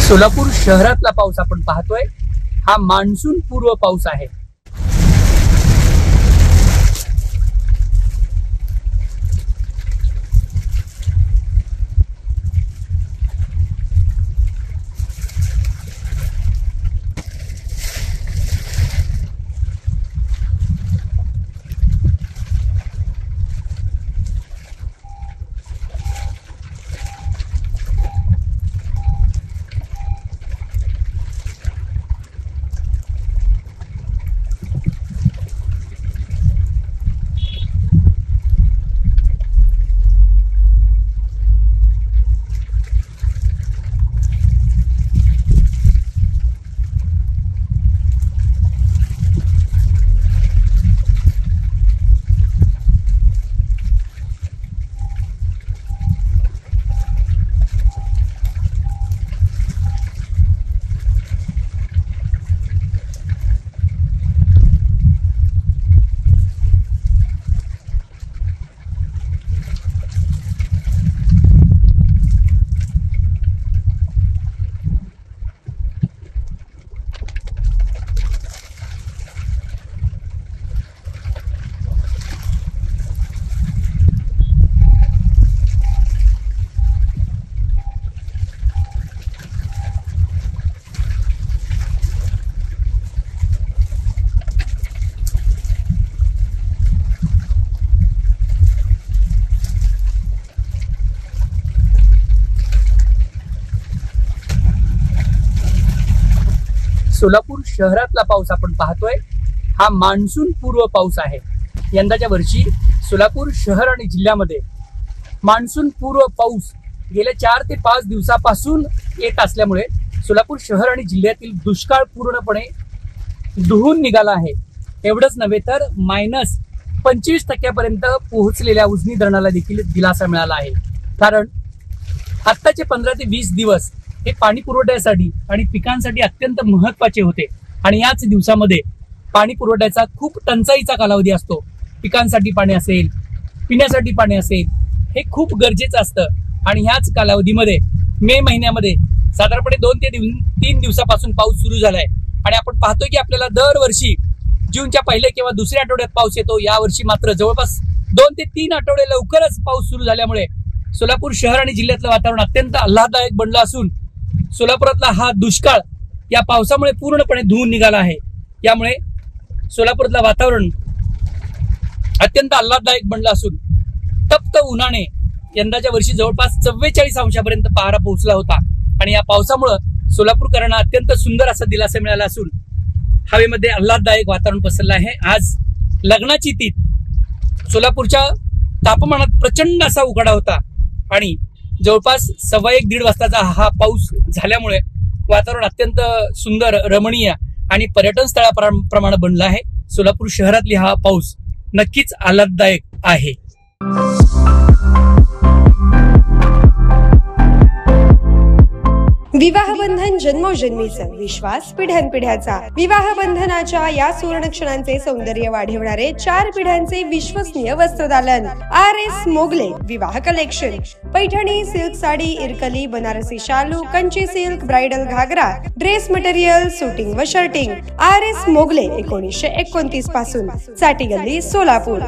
सोलापूर शहरातला पाऊस आपण पाहतोय, हा मान्सून पूर्व पाऊस आहे। सोलापूर शहरातला पाऊस आपण पाहतोय, हा मान्सून पूर्व पाऊस आहे। यंदाच्या वर्षी सोलापूर शहर आणि जिल्ह्यामध्ये मान्सून पूर्व पाऊस गेल्या 4 ते 5 दिवसापासून येत असल्यामुळे सोलापूर शहर आणि जिल्ह्यातील दुष्काळ पूर्णपणे धुवून निघाला आहे। एवढंच नव्हे तर -25% पोहोचलेल्या उजनी धरणाला देखील दिलासा मिळाला आहे। कारण आत्ताचे 15 ते 20 दिवस हे पाणी पुरवठ्यासाठी आणि पिकांसाठी अत्यंत महत्त्वाचे होते आणि याच दिवसामध्ये पाणी पुरवठ्याचा खूप टंचाईचा कालावधी असतो। पिकांसाठी पाणी असेल, पिण्यासाठी पाणी असेल, हे खूप गरजेचं असतं आणि ह्याच कालावधीमध्ये मे महिन्यामध्ये साधारणपणे 2 ते 3 दिवसापासून पाऊस सुरू झालाय आणि आपण पाहतोय की आपल्याला दरवर्षी जूनच्या पहिल्या किंवा दुसऱ्या आठवड्यात पाऊस येतो। यावर्षी मात्र जवळपास 2 ते 3 आठवडे लवकरच पाऊस सुरू झाल्यामुळे सोलापूर शहर आणि जिल्ह्यातलं वातावरण अत्यंत आल्हाददायक बनलं असून सोलापुरातला हा दुष्काळ या पावसामुळे पूर्णपणे धुवून निघाला आहे। यामुळे सोलापुरातलं वातावरण अत्यंत आल्हाददायक बनलं असून तप्त उन्हाने यंदाच्या वर्षी जवळपास 44 अंशापर्यंत पारा पोहोचला होता आणि या पावसामुळे सोलापूरकरांना अत्यंत सुंदर असा दिलासा मिळाला असून हवेमध्ये आल्हाददायक वातावरण पसरलं आहे। आज लग्नाची तीत सोलापूरच्या तापमानात प्रचंड असा उकाडा होता आणि जवळपास 1:15 वाजताचा हा पाऊस झाल्यामुळे वातावरण अत्यंत सुंदर, रमणीय आणि पर्यटन स्थळाप्रमाणे बनलं आहे। सोलापूर शहरातली हा पाऊस नक्कीच आल्हाददायक आहे। विवाह बंधन जन्मोजन्मीचा विश्वास पिढ्यानपिढ्याचा। विवाह बंधनाच्या या सुवर्ण क्षणांचे सौंदर्य वाढवणारे 4 पिढ्यांचे विश्वसनीय वस्त्रदालन RS मोगले विवाह कलेक्शन। पैठणी, सिल्क साडी, इरकली, बनारसी शालू, कंची सिल्क, ब्राइडल घागरा, ड्रेस मटेरियल, शूटिंग व शर्टिंग। RS मोगले 1929 पासून, साठी गल्ली, सोलापूर।